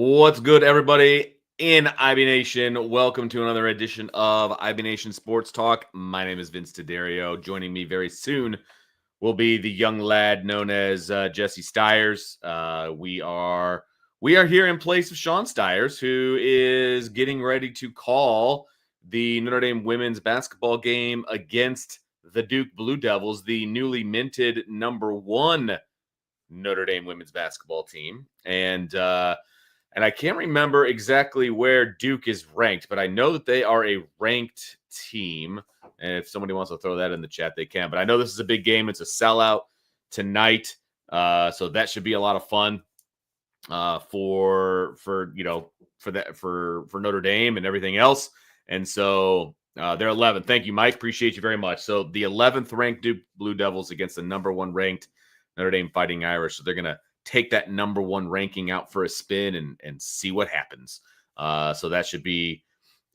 What's good, everybody in IB Nation? Welcome to another edition of IB Nation Sports Talk. My name is Vince Taddeo. Joining me very soon will be the young lad known as Jesse Stiers. We are here in place of Sean Stiers, who is getting ready to call the Notre Dame women's basketball game against the Duke Blue Devils, the newly minted #1 Notre Dame women's basketball team. And I can't remember exactly where Duke is ranked, but I know that they are a ranked team. And if somebody wants to throw that in the chat, they can. But I know this is a big game. It's a sellout tonight. So that should be a lot of fun for Notre Dame and everything else. And so they're 11th. Thank you, Mike. Appreciate you very much. So the 11th ranked Duke Blue Devils against the #1 ranked Notre Dame Fighting Irish. So they're going to take that #1 ranking out for a spin and see what happens. So that should be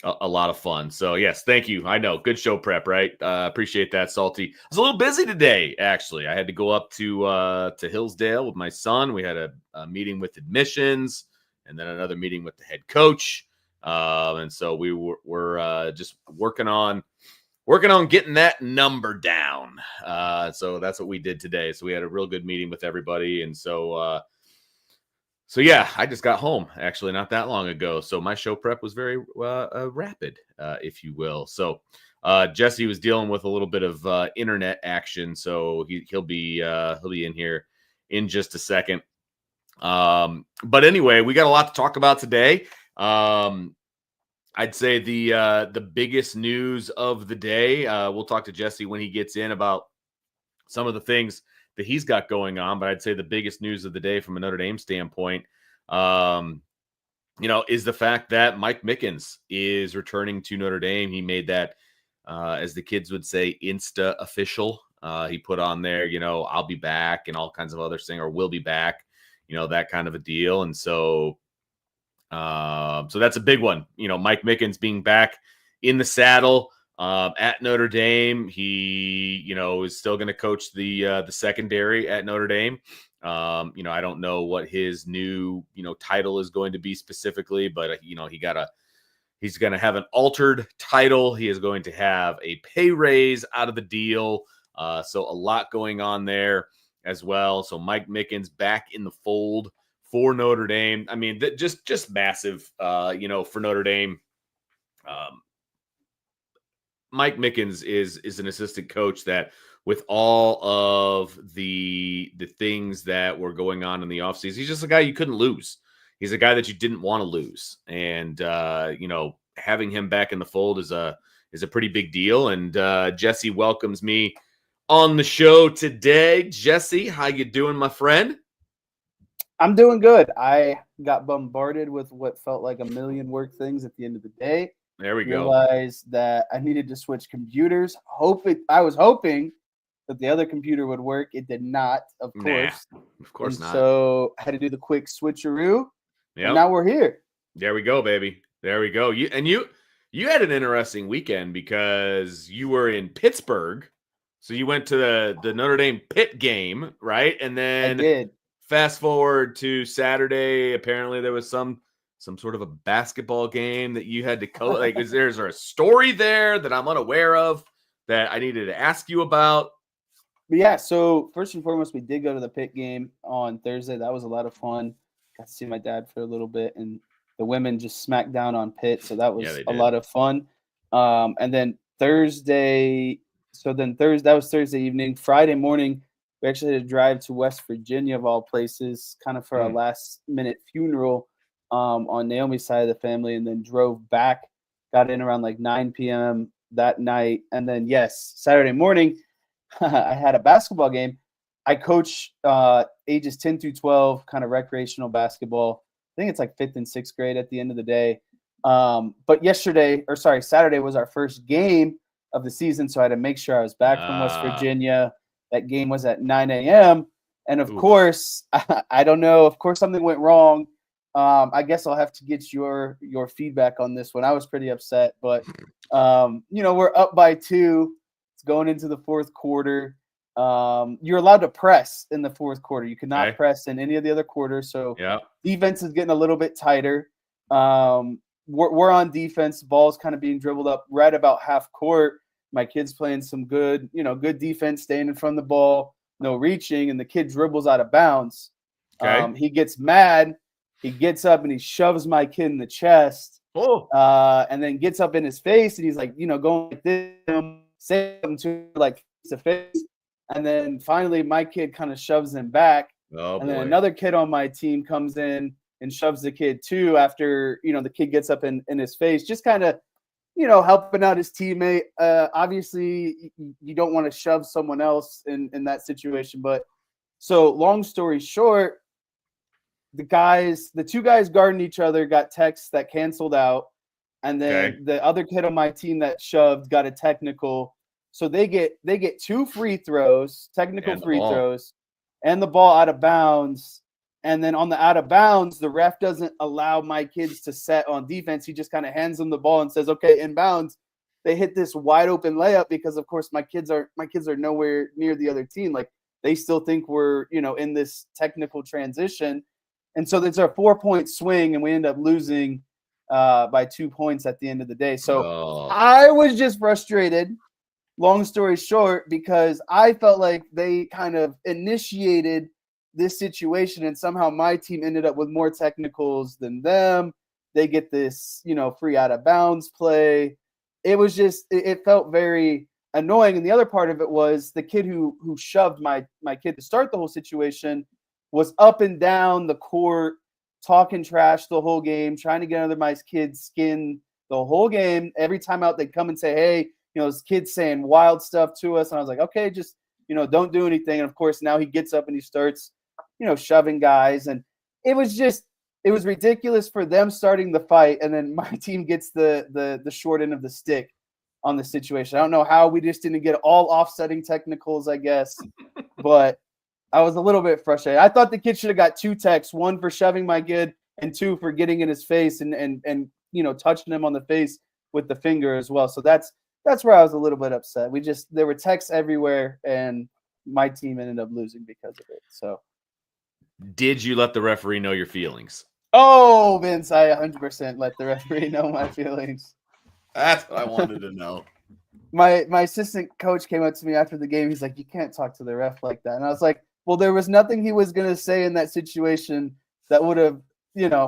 a lot of fun. So yes, thank you. I know, good show prep, right? Appreciate that, Salty. I was a little busy today, actually. I had to go up to Hillsdale with my son. We had a meeting with admissions and then another meeting with the head coach. And so we're just working on getting that number down. So that's what we did today. So we had a real good meeting with everybody. And so yeah, I just got home actually not that long ago. So my show prep was very rapid, if you will. So Jesse was dealing with a little bit of internet action. So he'll be in here in just a second. But anyway, we got a lot to talk about today. I'd say the biggest news of the day, we'll talk to Jesse when he gets in about some of the things that he's got going on, but I'd say the biggest news of the day from a Notre Dame standpoint, is the fact that Mike Mickens is returning to Notre Dame. He made that, as the kids would say, Insta official. He put on there, I'll be back and all kinds of other things, or will be back, that kind of a deal. And so that's a big one. Mike Mickens being back in the saddle at Notre Dame. He, is still going to coach the secondary at Notre Dame. I don't know what his new, title is going to be specifically, but he's going to have an altered title. He is going to have a pay raise out of the deal. So a lot going on there as well. So Mike Mickens back in the fold for Notre Dame. I mean, just massive, for Notre Dame. Mike Mickens is an assistant coach that, with all of the things that were going on in the offseason, he's just a guy you couldn't lose. He's a guy that you didn't want to lose. And, having him back in the fold is a pretty big deal. And Jesse welcomes me on the show today. Jesse, how you doing, my friend? I'm doing good. I got bombarded with what felt like a million work things at the end of the day. There we go. Realized that I needed to switch computers. I was hoping that the other computer would work. It did not, of course. Of course not. So I had to do the quick switcheroo. Yeah. And now we're here. There we go, baby. There we go. You had an interesting weekend because you were in Pittsburgh. So you went to the Notre Dame Pitt game, right? And then I did. Fast forward to Saturday. Apparently, there was some sort of a basketball game that you had to coach. Like, is there a story there that I'm unaware of that I needed to ask you about? But yeah, so first and foremost, we did go to the Pitt game on Thursday. That was a lot of fun. Got to see my dad for a little bit, and the women just smacked down on Pitt, so that was a lot of fun. And then Thursday, that was Thursday evening. Friday morning, we actually had to drive to West Virginia, of all places, kind of for a last-minute funeral on Naomi's side of the family, and then drove back, got in around like 9 p.m. that night. And then, yes, Saturday morning, I had a basketball game. I coach ages 10 through 12, kind of recreational basketball. I think it's like 5th and 6th grade at the end of the day. But Saturday was our first game of the season, so I had to make sure I was back from West Virginia. That game was at 9 a.m. And of course, I don't know. Of course, something went wrong. I guess I'll have to get your feedback on this one. I was pretty upset, but we're up by 2. It's going into the fourth quarter. you're allowed to press in the fourth quarter. You cannot press in any of the other quarters. So defense is getting a little bit tighter. We're on defense. Ball's kind of being dribbled up right about half court. My kid's playing some good defense, staying in front of the ball, no reaching, and the kid dribbles out of bounds. He gets mad. He gets up and he shoves my kid in the chest. And then gets up in his face and he's like, going like this, say something to him, like face to face. And then finally my kid kind of shoves him back. And then another kid on my team comes in and shoves the kid too after, the kid gets up in his face, just kind of, helping out his teammate. Obviously you don't want to shove someone else in that situation. But so long story short, the two guys guarding each other got texts that canceled out. And then the other kid on my team that shoved got a technical. So they get 2 free throws, technical free throws, and the ball out of bounds. And then on the out of bounds, the ref doesn't allow my kids to set on defense. He just kind of hands them the ball and says, okay, in bounds. They hit this wide open layup because, of course, my kids are nowhere near the other team. Like, they still think we're, in this technical transition. And so there's a 4-point swing, and we end up losing by 2 points at the end of the day. So I was just frustrated, long story short, because I felt like they kind of initiated this situation, and somehow my team ended up with more technicals than them. They get this, free out of bounds play. It was just, it felt very annoying. And the other part of it was the kid who shoved my kid to start the whole situation was up and down the court, talking trash the whole game, trying to get under my kid's skin the whole game. Every time out, they'd come and say, hey, this kid's saying wild stuff to us. And I was like, okay, just, don't do anything. And of course, now he gets up and he starts, shoving guys. And it was ridiculous for them starting the fight. And then my team gets the short end of the stick on the situation. I don't know how we just didn't get all offsetting technicals, I guess, but I was a little bit frustrated. I thought the kid should have got 2 texts, 1 for shoving my kid and 2 for getting in his face and touching him on the face with the finger as well. So that's where I was a little bit upset. There were texts everywhere, and my team ended up losing because of it. So, did you let the referee know your feelings? Oh, Vince, I 100% let the referee know my feelings. That's what I wanted to know. My assistant coach came up to me after the game. He's like, you can't talk to the ref like that. And I was like, well, there was nothing he was going to say in that situation that would have,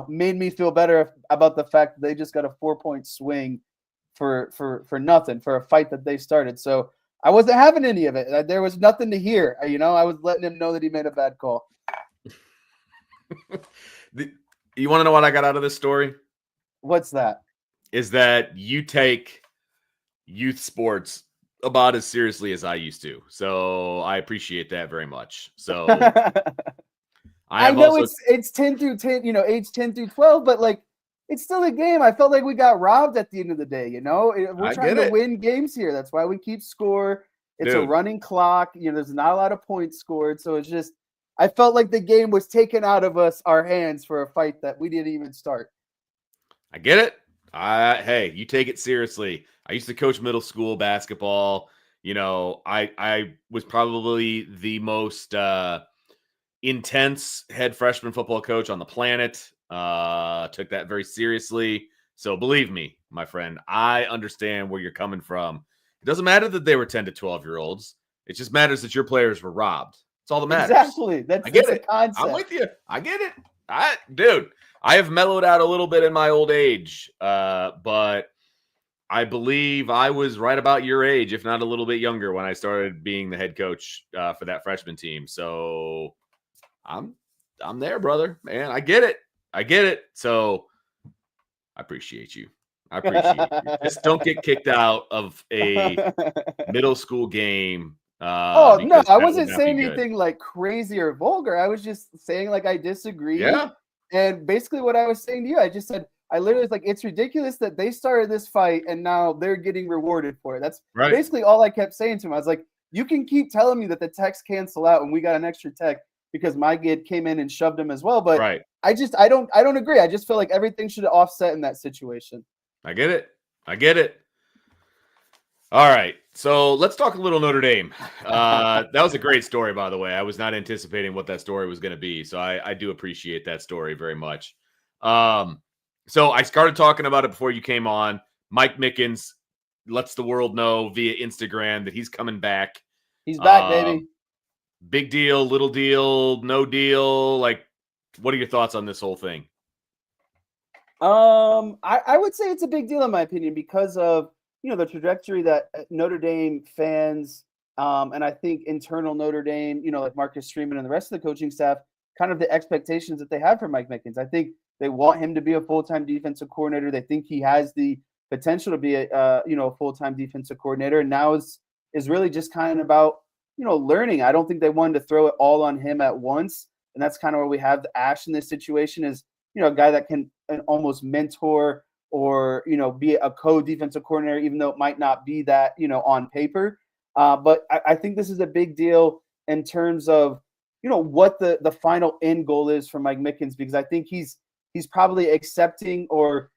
made me feel better about the fact that they just got a 4-point swing for nothing, for a fight that they started. So I wasn't having any of it. There was nothing to hear. I was letting him know that he made a bad call. You want to know what I got out of this story? What's that? Is that you take youth sports about as seriously as I used to. So I appreciate that very much. So I know it's 10 through 10, age 10 through 12, but like, it's still a game. I felt like we got robbed at the end of the day. We're trying to win games here. That's why we keep score. It's a running clock. There's not a lot of points scored. So it's just, I felt like the game was taken out of our hands for a fight that we didn't even start. I get it. Hey, you take it seriously. I used to coach middle school basketball. I was probably the most intense head freshman football coach on the planet. Took that very seriously. So believe me, my friend, I understand where you're coming from. It doesn't matter that they were 10 to 12-year-olds. It just matters that your players were robbed. That's all that matters. Exactly. I get it. Concept. I'm with you. I get it. Dude, I have mellowed out a little bit in my old age, but I believe I was right about your age, if not a little bit younger, when I started being the head coach for that freshman team. So I'm there, brother. Man, I get it. So I appreciate you. Just don't get kicked out of a middle school game. No, I wasn't saying anything like crazy or vulgar. I was just saying like I disagree. Yeah. And basically what I was saying to you, I just said, I literally was like, it's ridiculous that they started this fight and now they're getting rewarded for it. That's right. Basically all I kept saying to him. I was like, you can keep telling me that the texts cancel out and we got an extra tech because my kid came in and shoved him as well. But right. I don't agree. I just feel like everything should offset in that situation. I get it. All right. So let's talk a little Notre Dame. That was a great story, by the way. I was not anticipating what that story was going to be. So I do appreciate that story very much. So I started talking about it before you came on. Mike Mickens lets the world know via Instagram that he's coming back. He's back, baby. Big deal, little deal, no deal. Like, what are your thoughts on this whole thing? I would say it's a big deal in my opinion because of the trajectory that Notre Dame fans and I think internal Notre Dame, like Marcus Freeman and the rest of the coaching staff, kind of the expectations that they have for Mike Mickens. I think they want him to be a full-time defensive coordinator. They think he has the potential to be a full-time defensive coordinator, and now is really just kind of about learning. I don't think they wanted to throw it all on him at once, and that's kind of where we have Ash in this situation is a guy that can almost mentor or be a co-defensive coordinator, even though it might not be that on paper. But I think this is a big deal in terms of what the final end goal is for Mike Mickens, because I think he's probably accepting or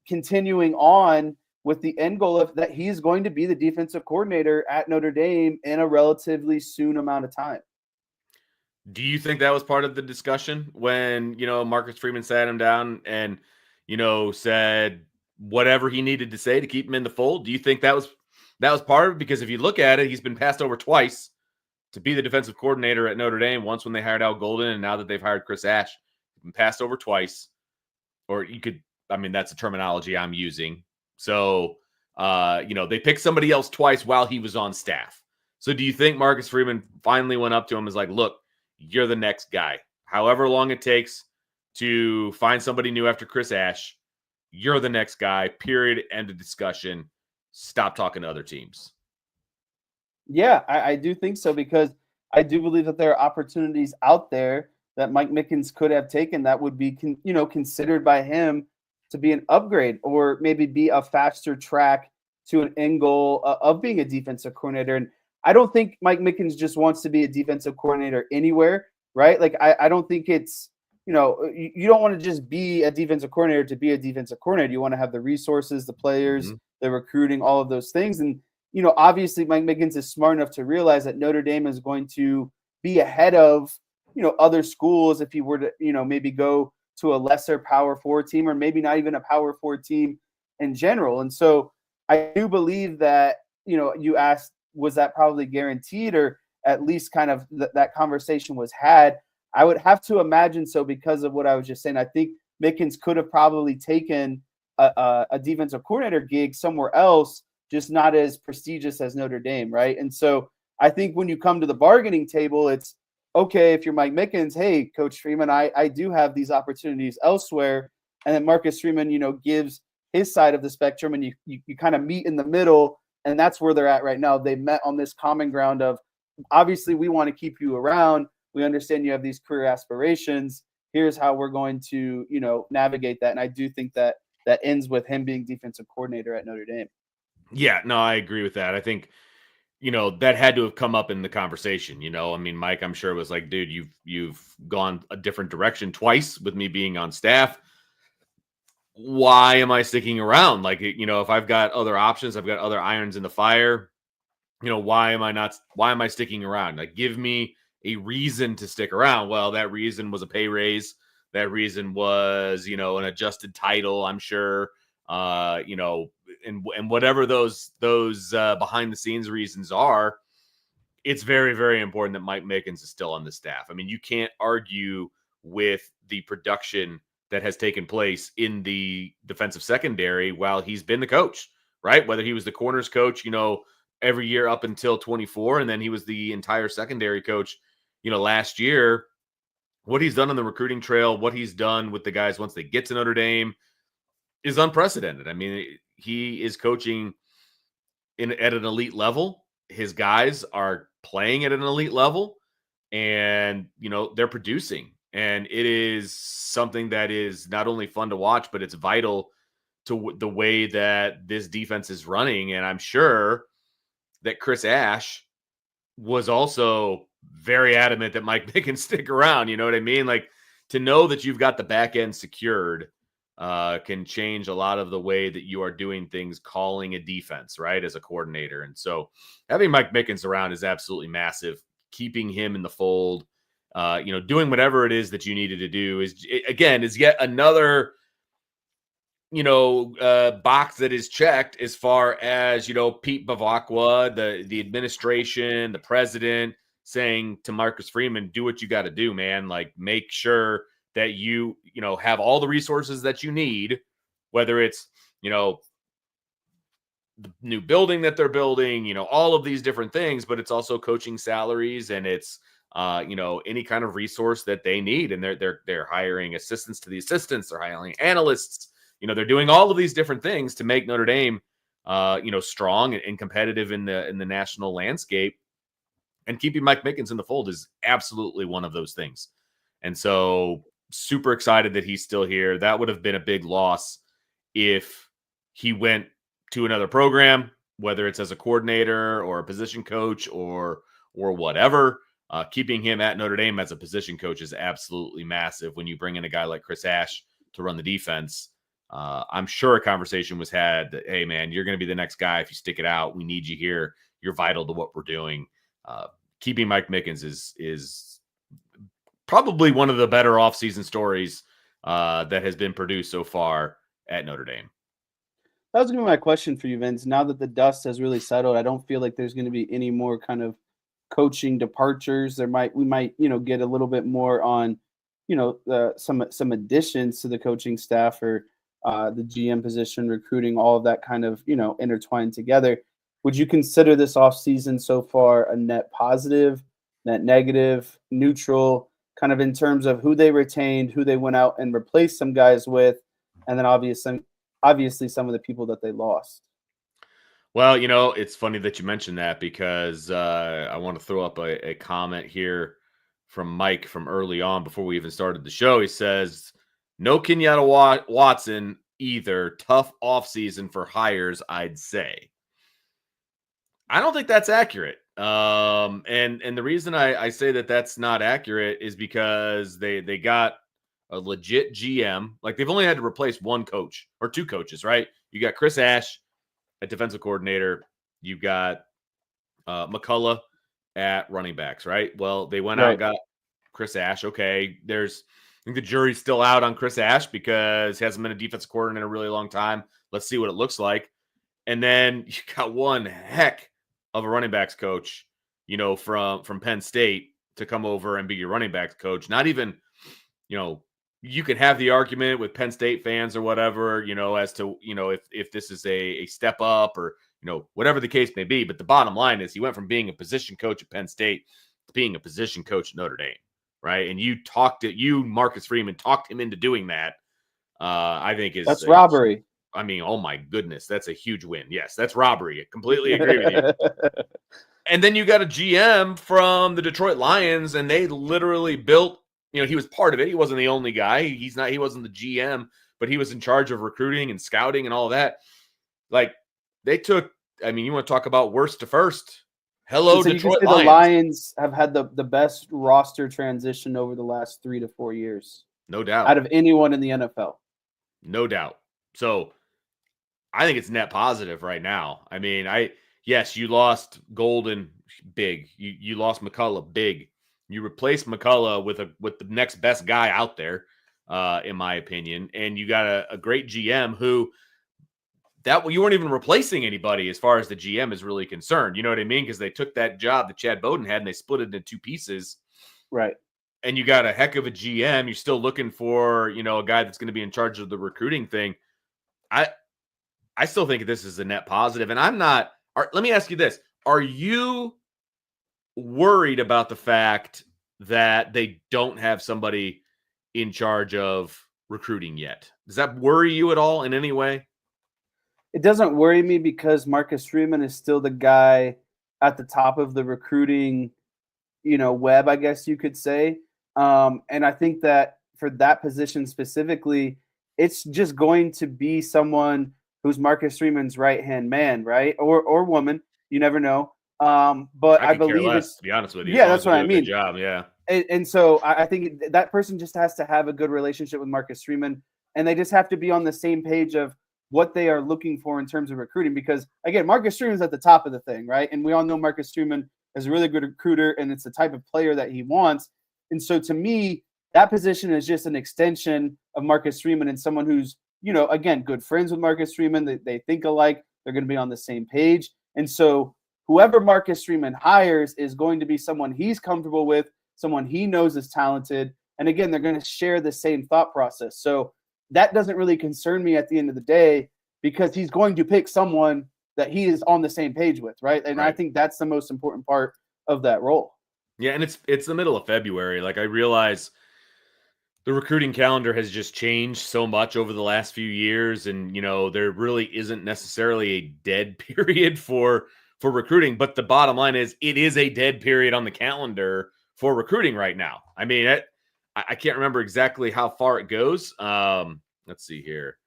continuing on with the end goal of that he's going to be the defensive coordinator at Notre Dame in a relatively soon amount of time. Do you think that was part of the discussion when, Marcus Freeman sat him down and, said whatever he needed to say to keep him in the fold? Do you think that was part of it? Because if you look at it, he's been passed over twice to be the defensive coordinator at Notre Dame. Once when they hired Al Golden, and now that they've hired Chris Ash, been passed over twice. Or that's a terminology I'm using. So, they picked somebody else twice while he was on staff. So do you think Marcus Freeman finally went up to him and was like, look, you're the next guy. However long it takes to find somebody new after Chris Ash, you're the next guy, period, end of discussion. Stop talking to other teams. Yeah, I do think so, because I do believe that there are opportunities out there that Mike Mickens could have taken that would be, considered by him to be an upgrade or maybe be a faster track to an end goal of being a defensive coordinator. And I don't think Mike Mickens just wants to be a defensive coordinator anywhere, right? Like, I don't think it's, you don't want to just be a defensive coordinator to be a defensive coordinator. You want to have the resources, the players, the recruiting, all of those things. And, obviously Mike Mickens is smart enough to realize that Notre Dame is going to be ahead of, other schools if he were to, maybe go to a lesser Power 4 team, or maybe not even a Power 4 team in general. And so I do believe that, you asked, was that probably guaranteed, or at least kind of that conversation was had? I would have to imagine so, because of what I was just saying. I think Mickens could have probably taken a defensive coordinator gig somewhere else, just not as prestigious as Notre Dame, right? And so I think when you come to the bargaining table, it's okay if you're Mike Mickens, hey, Coach Freeman, I do have these opportunities elsewhere. And then Marcus Freeman, gives his side of the spectrum, and you kind of meet in the middle, and that's where they're at right now. They met on this common ground of, obviously, we want to keep you around. We understand you have these career aspirations. Here's how we're going to, navigate that. And I do think that ends with him being defensive coordinator at Notre Dame. Yeah, no, I agree with that. I think, that had to have come up in the conversation. Mike, I'm sure was like, dude, you've gone a different direction twice with me being on staff. Why am I sticking around? Like, if I've got other options, I've got other irons in the fire, why am I sticking around? Like, give me a reason to stick around. Well, that reason was a pay raise. That reason was, an adjusted title, I'm sure, and whatever those behind the scenes reasons are, it's very, very important that Mike Mickens is still on the staff. You can't argue with the production that has taken place in the defensive secondary while he's been the coach, right? Whether he was the corners coach, every year up until 24, and then he was the entire secondary coach, last year. What he's done on the recruiting trail, what he's done with the guys once they get to Notre Dame is unprecedented. He is coaching at an elite level. His guys are playing at an elite level, and, they're producing. And it is something that is not only fun to watch, but it's vital to the way that this defense is running. And I'm sure that Chris Ash was also very adamant that Mike Mickens stick around. You know what I mean? Like, to know that you've got the back end secured can change a lot of the way that you are doing things, calling a defense, right, as a coordinator. And so having Mike Mickens around is absolutely massive. Keeping him in the fold, doing whatever it is that you needed to do is yet another, box that is checked as far as, Pete Bavacqua, the administration, the president saying to Marcus Freeman, do what you got to do, man. Like, make sure that you have all the resources that you need, whether it's, the new building that they're building, all of these different things, but it's also coaching salaries and it's, any kind of resource that they need. And they're hiring assistants to the assistants. They're hiring analysts. They're doing all of these different things to make Notre Dame, strong and competitive in the national landscape. And keeping Mike Mickens in the fold is absolutely one of those things. And so super excited that he's still here. That would have been a big loss if he went to another program, whether it's as a coordinator or a position coach or whatever. Keeping him at Notre Dame as a position coach is absolutely massive when you bring in a guy like Chris Ash to run the defense. I'm sure a conversation was had that, hey, man, you're going to be the next guy if you stick it out. We need you here. You're vital to what we're doing. Keeping Mike Mickens is probably one of the better offseason stories that has been produced so far at Notre Dame. That was going to be my question for you, Vince. Now that the dust has really settled, I don't feel like there's going to be any more kind of coaching departures. We might get a little bit more on, some additions to the coaching staff or the GM position, recruiting, all of that kind of, intertwined together. Would you consider this offseason so far a net positive, net negative, neutral, kind of in terms of who they retained, who they went out and replaced some guys with, and then obviously some of the people that they lost? Well, it's funny that you mentioned that because I want to throw up a comment here from Mike from early on before we even started the show. He says, no Kenyatta Watson either. Tough offseason for hires, I'd say. I don't think that's accurate. And the reason I say that that's not accurate is because they got a legit GM. Like, they've only had to replace one coach or two coaches, right? You got Chris Ash at defensive coordinator. You've got McCullough at running backs, right? Well, they went out and got Chris Ash. Okay, I think the jury's still out on Chris Ash because he hasn't been a defensive coordinator in a really long time. Let's see what it looks like. And then you got one heck of a running backs coach, from Penn State to come over and be your running backs coach. Not even, you can have the argument with Penn State fans or whatever, as to, if this is a step up or, whatever the case may be. But the bottom line is he went from being a position coach at Penn State to being a position coach at Notre Dame, right? And Marcus Freeman, talked him into doing that. I think that's robbery. I mean, oh my goodness, that's a huge win. Yes, that's robbery. I completely agree with you. And then you got a GM from the Detroit Lions, and they literally built, he was part of it. He wasn't the only guy. He wasn't the GM, but he was in charge of recruiting and scouting and all that. Like, they took, you want to talk about worst to first. Hello, so Detroit Lions. The Lions have had the best roster transition over the last 3 to 4 years. No doubt. Out of anyone in the NFL. No doubt. So I think it's net positive right now. Yes, you lost Golden, big. You lost McCullough, big. You replaced McCullough with the next best guy out there, in my opinion. And you got a great GM who you weren't even replacing anybody as far as the GM is really concerned. You know what I mean? Because they took that job that Chad Bowden had and they split it into two pieces. Right. And you got a heck of a GM. You're still looking for, a guy that's going to be in charge of the recruiting thing. I still think this is a net positive. And let me ask you this. Are you worried about the fact that they don't have somebody in charge of recruiting yet? Does that worry you at all in any way? It doesn't worry me because Marcus Freeman is still the guy at the top of the recruiting, web, I guess you could say. And I think that for that position specifically, it's just going to be someone who's Marcus Freeman's right-hand man, right? Or woman. You never know. But I believe it's, to be honest with you. Yeah, that's what I mean. Good job, yeah. And so I think that person just has to have a good relationship with Marcus Freeman. and they just have to be on the same page of what they are looking for in terms of recruiting. Because again, Marcus Freeman's at the top of the thing, right? And we all know Marcus Freeman is a really good recruiter, and it's the type of player that he wants. And so to me, that position is just an extension of Marcus Freeman and someone who's, again, good friends with Marcus Freeman. They think alike. They're going to be on the same page. And so whoever Marcus Freeman hires is going to be someone he's comfortable with, someone he knows is talented. And again, they're going to share the same thought process. So that doesn't really concern me at the end of the day, because he's going to pick someone that he is on the same page with, right? And I think that's the most important part of that role. Yeah, and it's the middle of February. Like, I realize the recruiting calendar has just changed so much over the last few years, and there really isn't necessarily a dead period for recruiting. But the bottom line is, it is a dead period on the calendar for recruiting right now. I mean, I can't remember exactly how far it goes. Let's see here.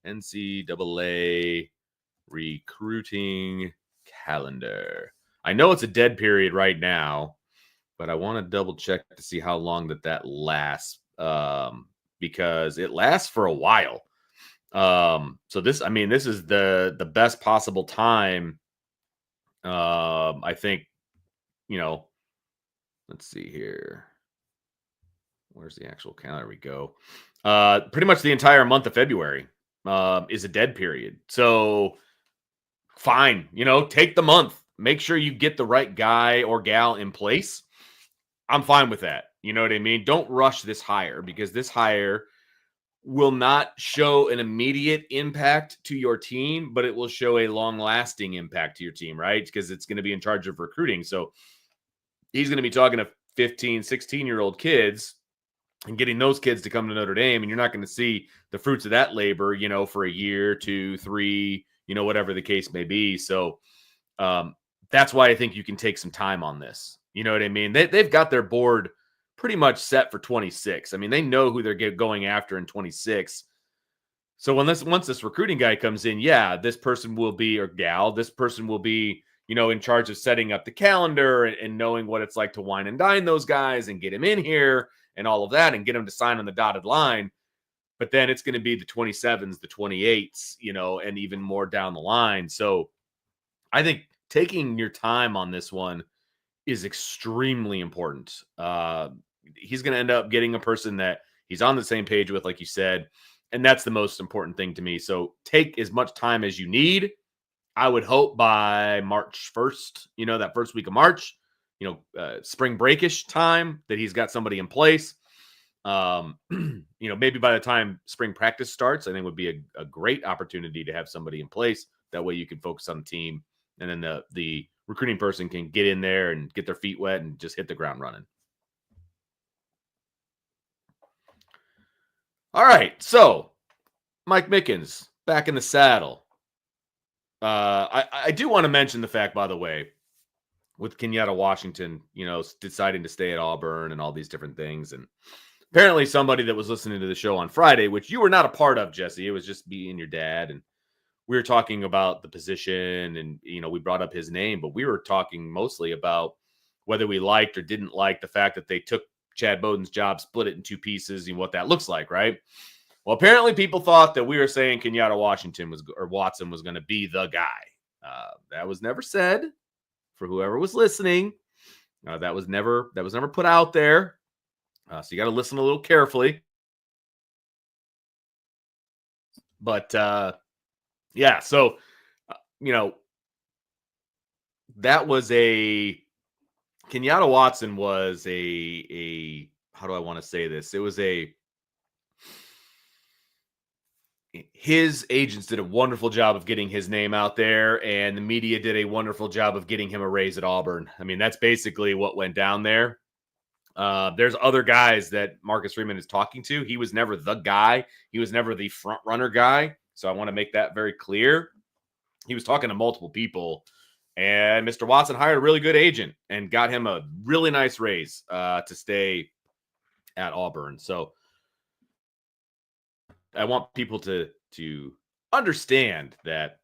NCAA recruiting calendar. I know it's a dead period right now, but I want to double check to see how long that lasts, because it lasts for a while. So this is the best possible time. I think, let's see here. Where's the actual calendar? We go. Pretty much the entire month of February is a dead period. So fine, take the month. Make sure you get the right guy or gal in place. I'm fine with that. You know what I mean? Don't rush this hire, because this hire will not show an immediate impact to your team, but it will show a long-lasting impact to your team, right? Because it's going to be in charge of recruiting. So he's going to be talking to 15, 16-year-old kids and getting those kids to come to Notre Dame, and you're not going to see the fruits of that labor, for a year, 2, 3, whatever the case may be. So that's why I think you can take some time on this. You know what I mean? They've got their board pretty much set for 26. I mean, they know who they're going after in 26. So once this recruiting guy comes in, this person will be, or gal, this person will be, in charge of setting up the calendar and knowing what it's like to wine and dine those guys and get him in here and all of that and get them to sign on the dotted line. But then it's going to be the 27s, the 28s, and even more down the line. So I think taking your time on this one is extremely important. He's going to end up getting a person that he's on the same page with, like you said, and that's the most important thing to me. So take as much time as you need. I would hope by March 1st, that first week of March, spring breakish time, that he's got somebody in place. Maybe by the time spring practice starts, I think would be a great opportunity to have somebody in place. That way you can focus on the team, and then the recruiting person can get in there and get their feet wet and just hit the ground running. All right. So Mike Mickens back in the saddle. I do want to mention the fact, by the way, with Kenyatta Washington, deciding to stay at Auburn and all these different things. And apparently somebody that was listening to the show on Friday, which you were not a part of, Jesse, it was just me and your dad. And we were talking about the position and, we brought up his name, but we were talking mostly about whether we liked or didn't like the fact that they took Chad Bowden's job, split it in two pieces, and what that looks like, right? Well, apparently people thought that we were saying Kenyatta Watson was going to be the guy. That was never said. For whoever was listening, that was never put out there. So you got to listen a little carefully. But so that was Kenyatta Watson was a how do I want to say this? It was his agents did a wonderful job of getting his name out there, and the media did a wonderful job of getting him a raise at Auburn. I mean, that's basically what went down there. There's other guys that Marcus Freeman is talking to. He was never the guy. He was never the front runner guy. So I want to make that very clear. He was talking to multiple people, and Mr. Watson hired a really good agent and got him a really nice raise to stay at Auburn. So I want people to understand that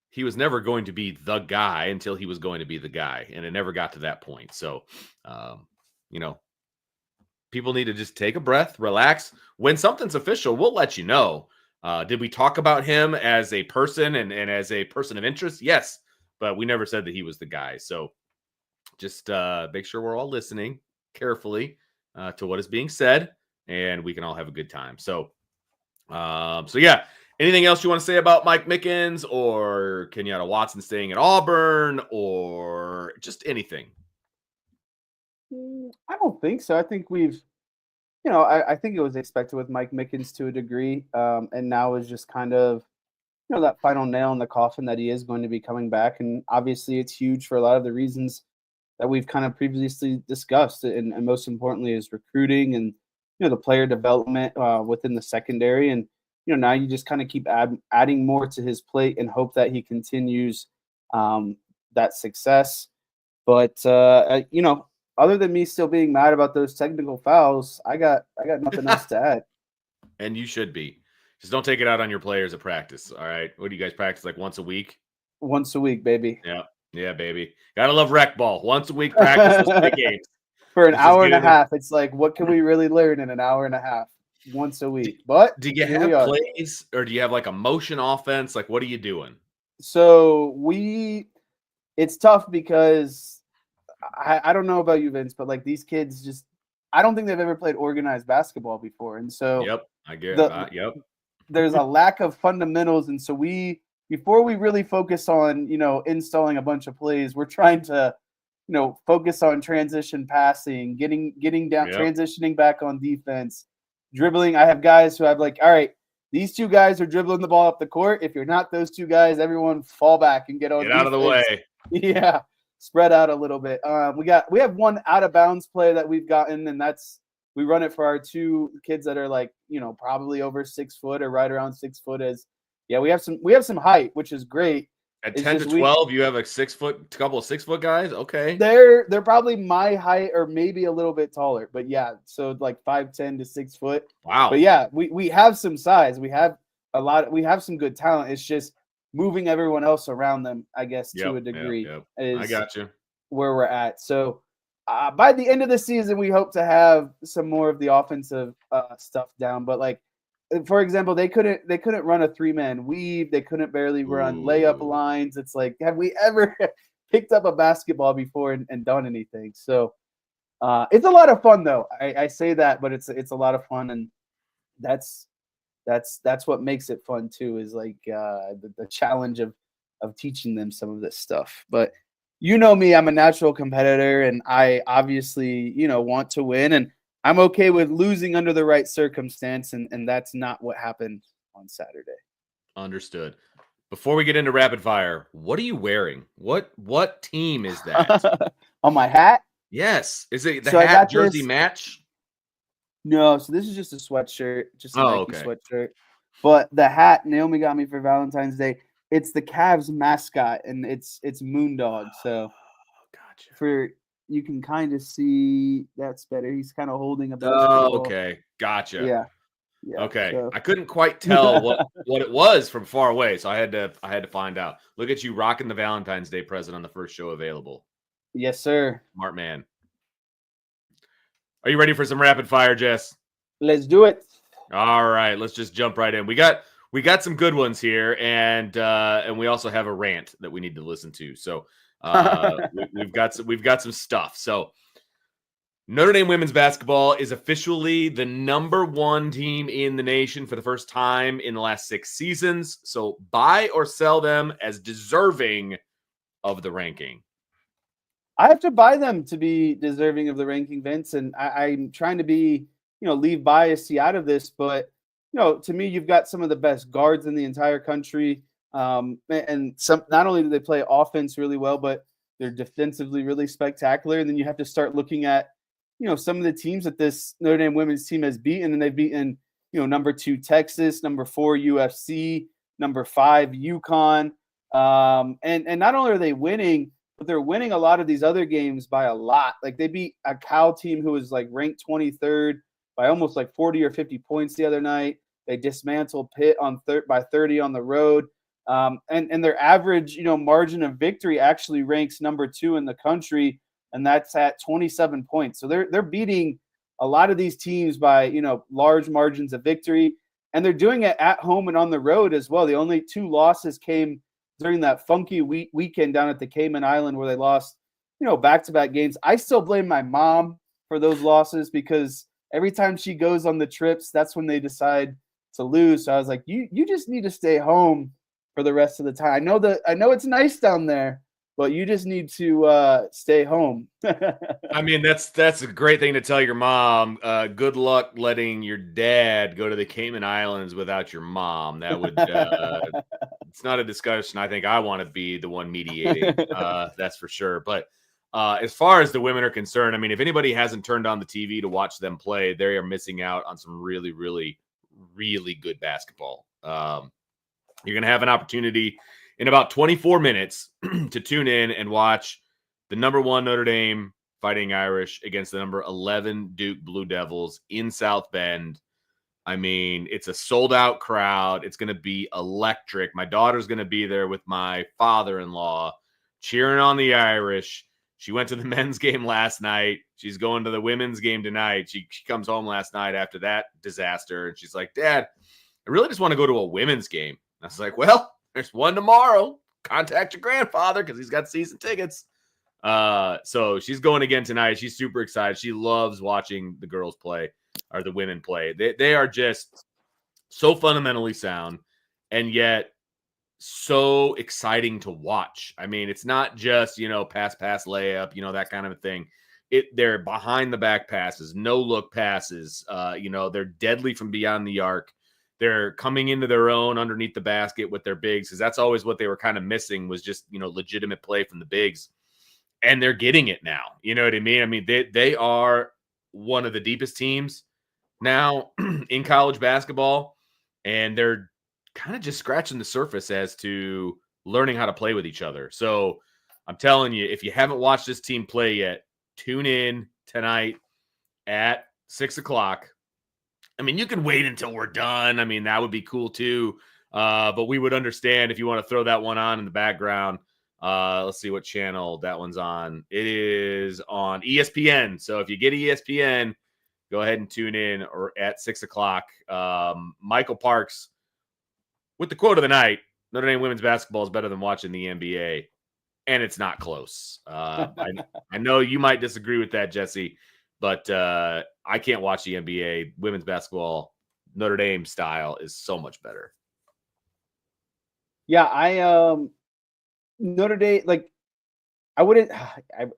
he was never going to be the guy until he was going to be the guy, and it never got to that point. So, people need to just take a breath, relax. When something's official, we'll let you know. Did we talk about him as a person and as a person of interest? Yes, but we never said that he was the guy. So just make sure we're all listening carefully to what is being said, and we can all have a good time. So yeah. Anything else you want to say about Mike Mickens or Kenyatta Watson staying at Auburn or just anything? I don't think so. I think we've, I think it was expected with Mike Mickens to a degree. And now is just kind of, that final nail in the coffin that he is going to be coming back. And obviously it's huge for a lot of the reasons that we've kind of previously discussed. And most importantly is recruiting and, the player development within the secondary. And, now you just kind of keep adding more to his plate and hope that he continues that success. But, other than me still being mad about those technical fouls, I got nothing else to add. And you should be. Just don't take it out on your players at practice. All right. What do you guys practice like once a week? Once a week, baby. Yeah. Yeah, baby. Gotta love rec ball. Once a week practice those big games. For an hour and a half. It's like, what can we really learn in an hour and a half? Once a week. But do you have plays or do you have like a motion offense? Like, what are you doing? So it's tough because I don't know about you, Vince, but like these kids just, I don't think they've ever played organized basketball before. And so yep, I get that. Yep. There's a lack of fundamentals. And so before we really focus on, installing a bunch of plays, we're trying to, focus on transition passing, getting down, transitioning back on defense, dribbling. I have guys who have like, all right, these two guys are dribbling the ball up the court. If you're not those two guys, everyone fall back and get out of the way. Yeah. Spread out a little bit. We have one out of bounds play that we've gotten, and we run it for our two kids that are like, probably over 6 foot or right around 6 foot. We have some height, which is great. At 10 to 12, you have a 6 foot, couple of 6 foot guys. Okay. They're probably my height or maybe a little bit taller, but yeah. So like 5'10" to 6 foot. Wow. But yeah, we have some size. We have we have some good talent. It's just moving everyone else around them, I guess, to a degree. I got you. Where we're at. So by the end of the season, we hope to have some more of the offensive stuff down. But like, for example, they couldn't run a 3-man weave. They couldn't barely run layup lines. It's like, have we ever picked up a basketball before and done anything? So it's a lot of fun, though. I say that, but it's a lot of fun, and that's what makes it fun too. Is like the challenge of teaching them some of this stuff. But you know me, I'm a natural competitor, and I obviously want to win, and I'm okay with losing under the right circumstance, and that's not what happened on Saturday. Understood. Before we get into rapid fire, what are you wearing? What team is that? On my hat? Yes. Is it the hat jersey match? No, so this is just a sweatshirt, just a Nike sweatshirt. But the hat Naomi got me for Valentine's Day, it's the Cavs mascot, and it's Moondog. So gotcha. You can kind of see that's better. He's kind of holding a basketball. Oh, okay. Gotcha. Yeah. Okay. So. I couldn't quite tell what it was from far away, so I had to find out. Look at you rocking the Valentine's Day present on the first show available. Yes, sir. Smart man. Are you ready for some rapid fire, Jess? Let's do it. All right, let's just jump right in. We got some good ones here, and we also have a rant that we need to listen to. So we've got some stuff. So Notre Dame women's basketball is officially the #1 team in the nation for the first time in the last 6 seasons. So buy or sell them as deserving of the ranking. I have to buy them to be deserving of the ranking, Vince, and I'm trying to be, leave bias out of this, but to me, you've got some of the best guards in the entire country. And some, not only do they play offense really well, but they're defensively really spectacular. And then you have to start looking at, some of the teams that this Notre Dame women's team has beaten, and they've beaten, #2 Texas, #4 UFC, #5 UConn. And not only are they winning, but they're winning a lot of these other games by a lot. Like they beat a Cal team who was like ranked 23rd by almost like 40 or 50 points the other night. They dismantled Pitt by 30 on the road. And their average, margin of victory actually ranks #2 in the country, and that's at 27 points. So they're beating a lot of these teams by, large margins of victory, and they're doing it at home and on the road as well. The only 2 losses came during that funky weekend down at the Cayman Island where they lost, back-to-back games. I still blame my mom for those losses because every time she goes on the trips, that's when they decide to lose. So I was like, you just need to stay home for the rest of the time. I know it's nice down there, but you just need to stay home. I mean, that's a great thing to tell your mom. Good luck letting your dad go to the Cayman Islands without your mom. That would it's not a discussion I think I want to be the one mediating. That's for sure. But as far as the women are concerned, I mean, if anybody hasn't turned on the TV to watch them play, they are missing out on some really, really, really good basketball. You're going to have an opportunity in about 24 minutes to tune in and watch the number 1 Notre Dame Fighting Irish against the number 11 Duke Blue Devils in South Bend. I mean, it's a sold-out crowd. It's going to be electric. My daughter's going to be there with my father-in-law cheering on the Irish. She went to the men's game last night. She's going to the women's game tonight. She comes home last night after that disaster, and she's like, Dad, I really just want to go to a women's game. I was like, well, there's one tomorrow. Contact your grandfather because he's got season tickets. So she's going again tonight. She's super excited. She loves watching the girls play or the women play. They are just so fundamentally sound and yet so exciting to watch. I mean, it's not just, pass layup, that kind of a thing. They're behind the back passes, no look passes. They're deadly from beyond the arc. They're coming into their own underneath the basket with their bigs because that's always what they were kind of missing was just, legitimate play from the bigs. And they're getting it now. You know what I mean? I mean, they are one of the deepest teams now in college basketball, and they're kind of just scratching the surface as to learning how to play with each other. So I'm telling you, if you haven't watched this team play yet, tune in tonight at 6:00. I mean, you can wait until we're done. I mean, that would be cool too. But we would understand if you want to throw that one on in the background. Let's see what channel that one's on. It is on ESPN. So if you get ESPN, go ahead and tune in or at 6:00. Michael Parks with the quote of the night: Notre Dame women's basketball is better than watching the NBA. And it's not close. I know you might disagree with that, Jesse, but I can't watch the NBA. Women's basketball, Notre Dame style is so much better. Yeah, Notre Dame, I wouldn't.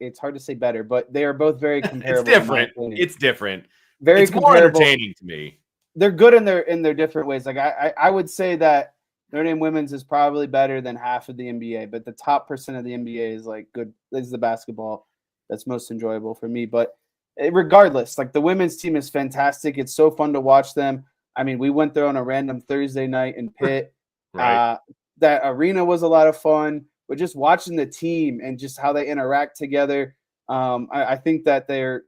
It's hard to say better, but they are both very comparable. It's different. Very it's comparable. More entertaining to me. They're good in their different ways. I would say that Notre Dame women's is probably better than half of the NBA, but the top percent of the NBA is good. This is the basketball that's most enjoyable for me. But regardless, the women's team is fantastic. It's so fun to watch them. I mean, we went there on a random Thursday night in Pitt. Right. That arena was a lot of fun. But just watching the team and just how they interact together, I think that they're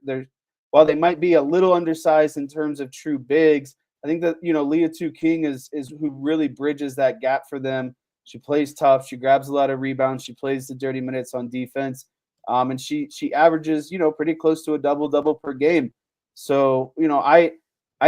while they might be a little undersized in terms of true bigs, I think that Leah Tu King is who really bridges that gap for them. She plays tough. She grabs a lot of rebounds. She plays the dirty minutes on defense, and she averages pretty close to a double per game. So I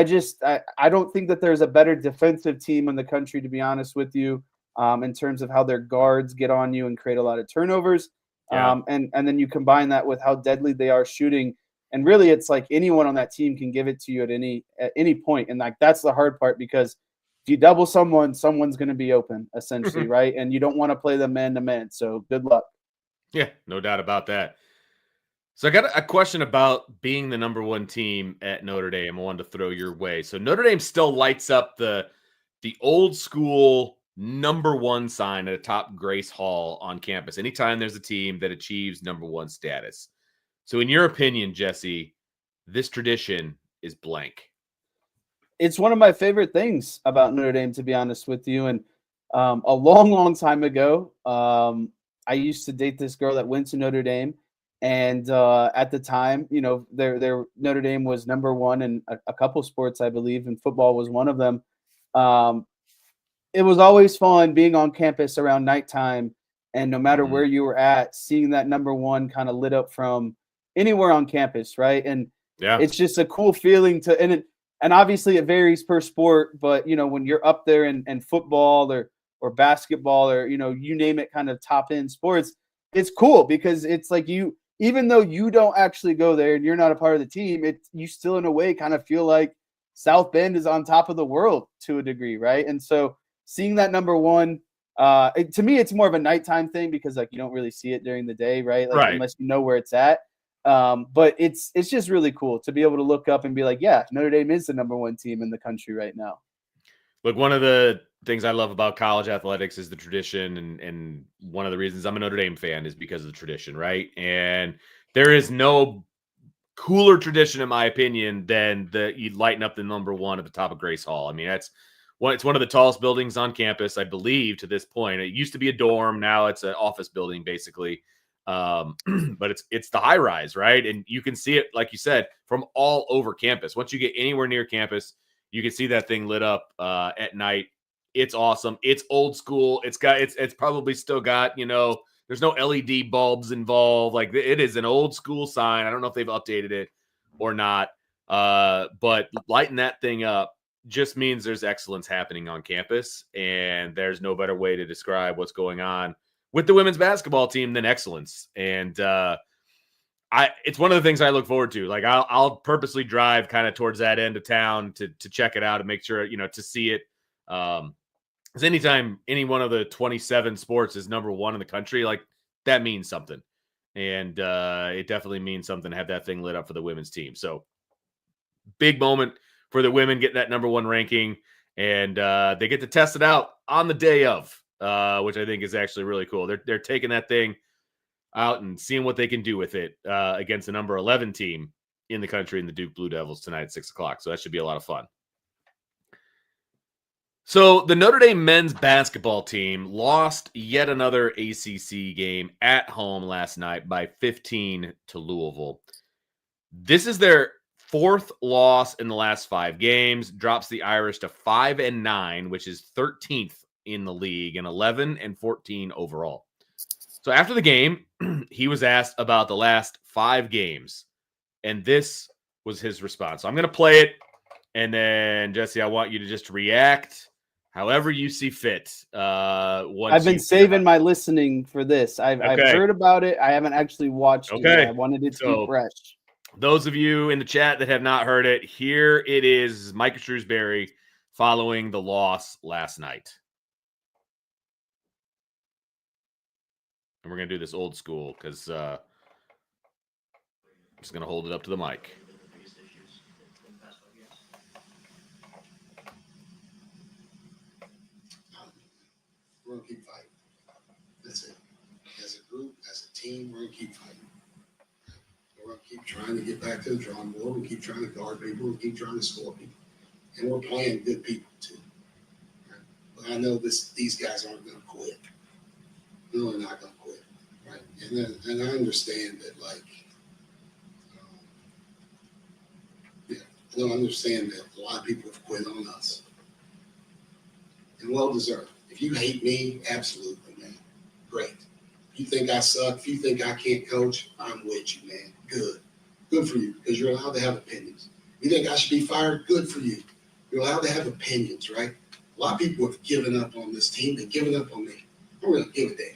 don't think that there's a better defensive team in the country, to be honest with you. In terms of how their guards get on you and create a lot of turnovers. Yeah. And then you combine that with how deadly they are shooting. And really, it's anyone on that team can give it to you at any point. And that's the hard part because if you double someone's going to be open, essentially, right? And you don't want to play them man-to-man. So good luck. Yeah, no doubt about that. So I got a question about being the number 1 team at Notre Dame. I wanted to throw your way. So Notre Dame still lights up the old school number 1 sign at atop Grace Hall on campus anytime there's a team that achieves number 1 status. So in your opinion, Jesse, this tradition is blank. It's one of my favorite things about Notre Dame, to be honest with you. And a long time ago, I used to date this girl that went to Notre Dame. And at the time, their Notre Dame was number 1 in a couple sports, I believe, and football was one of them. It was always fun being on campus around nighttime, and no matter where you were at, seeing that number 1 kind of lit up from anywhere on campus, right? And Yeah. It's just a cool feeling and obviously it varies per sport, but when you're up there in football or basketball or, you name it, kind of top end sports, it's cool because it's like even though you don't actually go there and you're not a part of the team, you still in a way kind of feel like South Bend is on top of the world to a degree, right? And so seeing that number one, to me, it's more of a nighttime thing because like you don't really see it during the day, right? Like unless you know where it's at. But it's just really cool to be able to look up and be like, yeah, Notre Dame is the number one team in the country right now. Look, one of the things I love about college athletics is the tradition, and one of the reasons I'm a Notre Dame fan is because of the tradition, right? And there is no cooler tradition, in my opinion, than you lighten up the number one at the top of Grace Hall. I mean, it's one of the tallest buildings on campus, I believe, to this point. It used to be a dorm, now it's an office building, basically. But it's the high rise, right? And you can see it, like you said, from all over campus. Once you get anywhere near campus, you can see that thing lit up at night. It's awesome. It's old school. It's probably still got, there's no LED bulbs involved. Like it is an old school sign. I don't know if they've updated it or not. But lighting that thing up just means there's excellence happening on campus, and there's no better way to describe what's going on with the women's basketball team than excellence. And it's one of the things I look forward to. Like I'll purposely drive kind of towards that end of town to check it out and make sure, to see it. Because anytime any one of the 27 sports is number one in the country, like that means something. And it definitely means something to have that thing lit up for the women's team. So big moment for the women getting that number one ranking. And they get to test it out on the day of, which I think is actually really cool. They're taking that thing out and seeing what they can do with it against the number 11 team in the country in the Duke Blue Devils tonight at 6:00. So that should be a lot of fun. So the Notre Dame men's basketball team lost yet another ACC game at home last night by 15 to Louisville. This is their fourth loss in the last 5 games, drops the Irish to 5-9, which is 13th in the league, and 11-14 overall. So after the game, he was asked about the last 5 games, and this was his response. So I'm going to play it, and then, Jesse, I want you to just react however you see fit. I've been saving my listening for this. I've heard about it. I haven't actually watched it yet. I wanted it to be fresh. Those of you in the chat that have not heard it, here it is, Micah Shrewsberry following the loss last night. And we're going to do this old school because I'm just going to hold it up to the mic. We're going to keep fighting. That's it. As a group, as a team, we're going to keep fighting. We're going to keep trying to get back to the drawing board. We keep trying to guard people. We keep trying to score people. And we're playing good people, too. Right? But I know these guys aren't going to quit. No, they're not going to quit. Right? And I understand that, I don't understand that a lot of people have quit on us. And well-deserved. If you hate me, absolutely, man. Great. If you think I suck, if you think I can't coach, I'm with you, man. Good. Good for you, because you're allowed to have opinions. You think I should be fired? Good for you. You're allowed to have opinions, right? A lot of people have given up on this team. They've given up on me. I'm going to give a damn.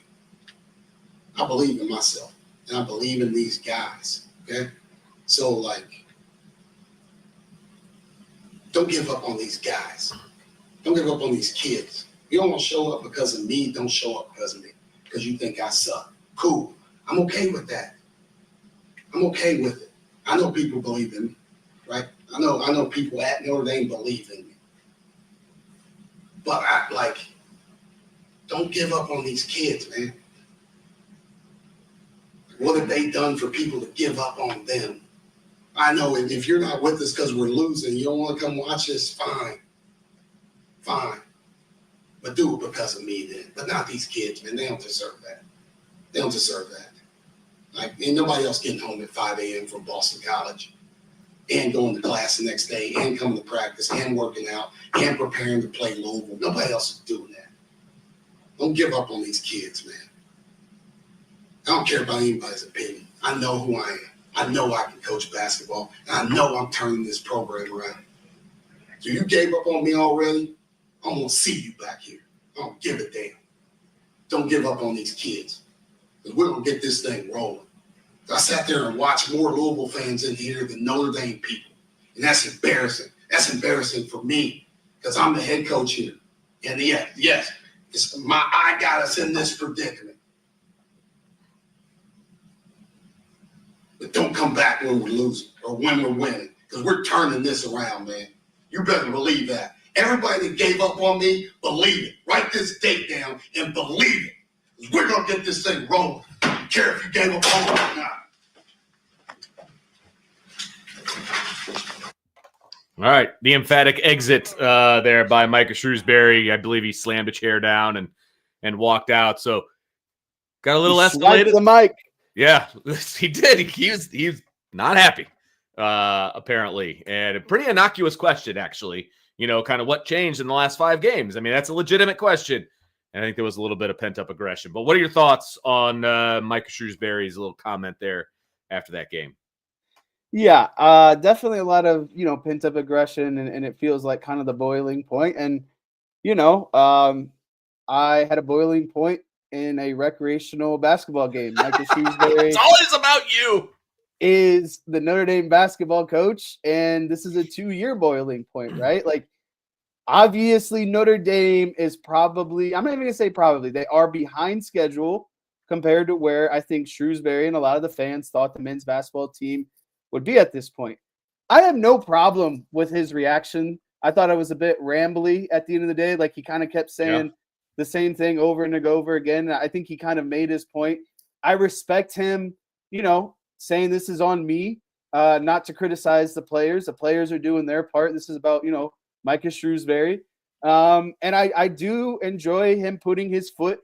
I believe in myself, and I believe in these guys, okay? So, don't give up on these guys. Don't give up on these kids. You don't want to show up because of me. Don't show up because of me, because you think I suck. Cool. I'm okay with that. I'm okay with it. I know people believe in me, right? I know people at Notre Dame believe in me. But don't give up on these kids, man. What have they done for people to give up on them? I know if you're not with us because we're losing, you don't want to come watch us, fine. Fine. But do it because of me then. But not these kids, man. They don't deserve that. They don't deserve that. Ain't nobody else getting home at 5 a.m. from Boston College and going to class the next day and coming to practice and working out and preparing to play Louisville. Nobody else is doing that. Don't give up on these kids, man. I don't care about anybody's opinion. I know who I am. I know I can coach basketball, and I know I'm turning this program around. So you gave up on me already? I'm going to see you back here. I don't give a damn. Don't give up on these kids, because we're going to get this thing rolling. I sat there and watched more Louisville fans in here than Notre Dame people, and that's embarrassing. That's embarrassing for me, because I'm the head coach here. And yes, I got us in this predicament. But don't come back when we're losing or when we're winning, because we're turning this around, man. You better believe that. Everybody that gave up on me, believe it. Write this date down and believe it. Because we're going to get this thing rolling. I don't care if you gave up on me or not. All right, the emphatic exit there by Micah Shrewsberry. I believe he slammed a chair down and walked out. So got a little escalated. The mic. Yeah, he did. He was not happy, apparently. And a pretty innocuous question, actually. Kind of what changed in the last 5 games. I mean, that's a legitimate question. And I think there was a little bit of pent-up aggression. But what are your thoughts on Micah Shrewsberry's little comment there after that game? Yeah, definitely a lot of, pent-up aggression, and it feels like kind of the boiling point. And, I had a boiling point in a recreational basketball game. Micah Shrewsberry. It's always about you. Is the Notre Dame basketball coach, and this is a 2-year boiling point, right? Like, obviously, Notre Dame is probably, I'm not even going to say probably, they are behind schedule compared to where I think Shrewsberry and a lot of the fans thought the men's basketball team would be at this point. I have no problem with his reaction. I thought it was a bit rambly at the end of the day. Like, he kind of kept saying the same thing over and over again. I think he kind of made his point. I respect him, saying this is on me, not to criticize the players. The players are doing their part. This is about, Micah Shrewsberry. And I do enjoy him putting his foot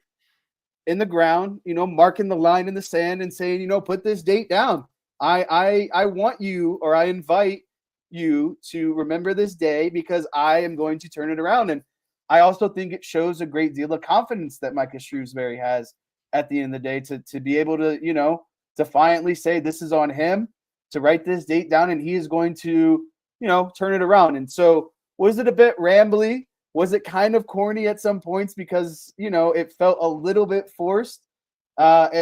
in the ground, marking the line in the sand and saying, put this date down. I want you, or I invite you to remember this day, because I am going to turn it around. And I also think it shows a great deal of confidence that Micah Shrewsberry has at the end of the day to be able to, defiantly say this is on him, to write this date down, and he is going to, turn it around. And so, was it a bit rambly? Was it kind of corny at some points because, it felt a little bit forced,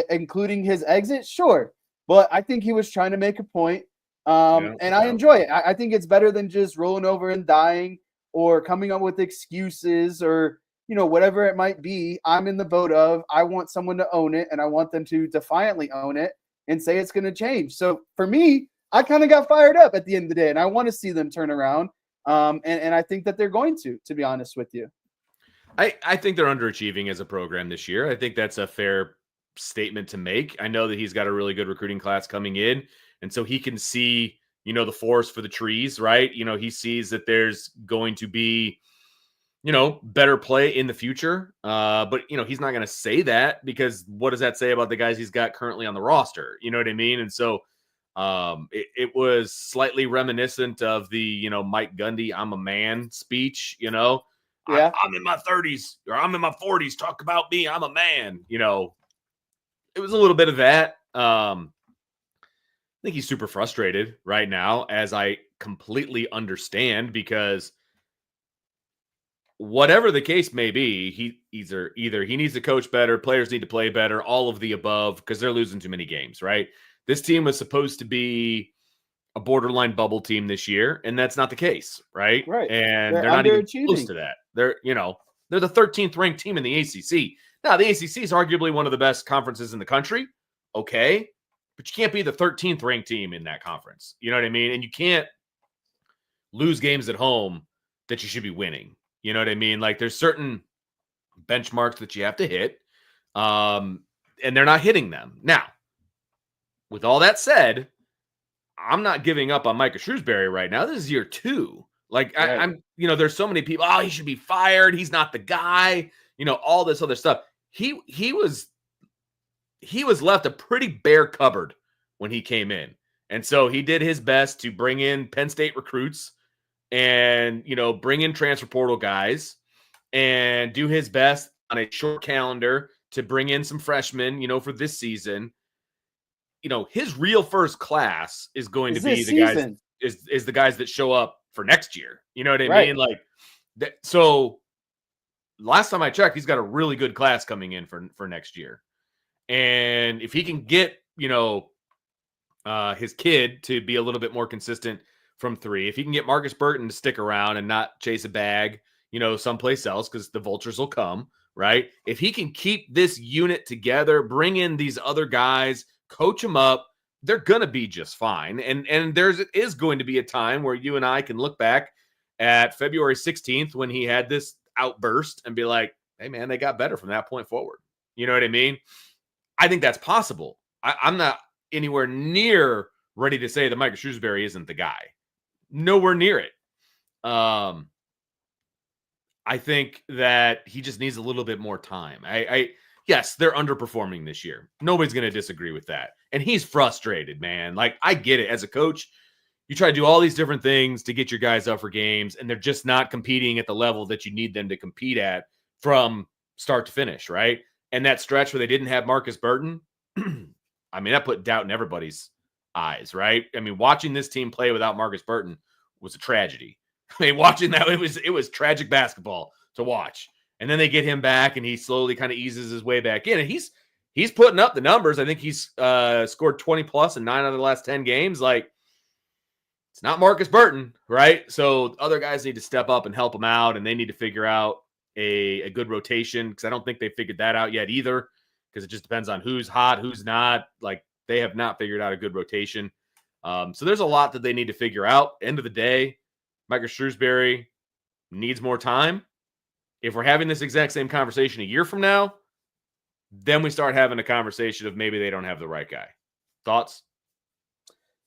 including his exit? Sure. But I think he was trying to make a point, and I enjoy it. I think it's better than just rolling over and dying or coming up with excuses or, whatever it might be. I'm in the boat of, I want someone to own it, and I want them to defiantly own it and say it's going to change. So for me, I kind of got fired up at the end of the day, and I want to see them turn around. And I think that they're going to be honest with you. I think they're underachieving as a program this year. I think that's a fair statement to make. I know that he's got a really good recruiting class coming in, and so he can see, the forest for the trees, right? He sees that there's going to be, better play in the future. But he's not going to say that, because what does that say about the guys he's got currently on the roster? You know what I mean? And so it was slightly reminiscent of the, Mike Gundy, I'm a man speech, I'm in my 30s or I'm in my 40s. Talk about me. I'm a man, It was a little bit of that. I think he's super frustrated right now, as I completely understand, because whatever the case may be, either he needs to coach better, players need to play better, all of the above, because they're losing too many games, right? This team was supposed to be a borderline bubble team this year, and that's not the case, right? Right. And they're not even close to that. They're the 13th ranked team in the ACC. Now, the ACC is arguably one of the best conferences in the country. Okay. But you can't be the 13th ranked team in that conference. You know what I mean? And you can't lose games at home that you should be winning. You know what I mean? Like, there's certain benchmarks that you have to hit, and they're not hitting them. Now, with all that said, I'm not giving up on Micah Shrewsberry right now. This is year 2. Like, right. I'm there's so many people, he should be fired. He's not the guy, all this other stuff. He was left a pretty bare cupboard when he came in. And so he did his best to bring in Penn State recruits and, bring in transfer portal guys and do his best on a short calendar to bring in some freshmen, for this season. his real first class is going to be this the guys season. is the guys that show up for next year. You know what I Right. mean? Like that. So last time I checked, he's got a really good class coming in for next year. And if he can get, his kid to be a little bit more consistent from three, if he can get Marcus Burton to stick around and not chase a bag, someplace else, because the vultures will come, right? If he can keep this unit together, bring in these other guys, coach them up, they're going to be just fine. And there is going to be a time where you and I can look back at February 16th when he had this outburst and be like, hey, man, they got better from that point forward. You know what I mean? I think that's possible. I'm not anywhere near ready to say that Micah Shrewsberry isn't the guy. Nowhere near it. I think that he just needs a little bit more time. Yes, they're underperforming this year. Nobody's going to disagree with that. And he's frustrated, man. Like, I get it. As a coach, you try to do all these different things to get your guys up for games, and they're just not competing at the level that you need them to compete at from start to finish, right? And that stretch where they didn't have Marcus Burton, I mean, that put doubt in everybody's eyes, right? I mean, watching this team play without Marcus Burton was a tragedy. I mean, watching that, it was tragic basketball to watch. And then they get him back, and he slowly kind of eases his way back in. And he's putting up the numbers. I think he's scored 20 plus in 9 out of the last 10 games. Like, it's not Marcus Burton, right? So other guys need to step up and help him out, and they need to figure out a good rotation, because I don't think they figured that out yet either, because it just depends on who's hot, who's not. Like, they have not figured out a good rotation. So there's a lot that they need to figure out. End of the day, Micah Shrewsberry needs more time. If we're having this exact same conversation a year from now, then we start having a conversation of maybe they don't have the right guy. Thoughts?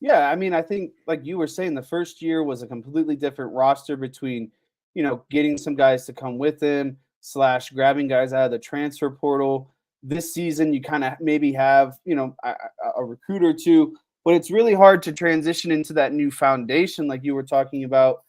Yeah, I mean, I think, like you were saying, the first year was a completely different roster between, getting some guys to come with him / grabbing guys out of the transfer portal. This season, you kind of maybe have, a recruit or two, but it's really hard to transition into that new foundation like you were talking about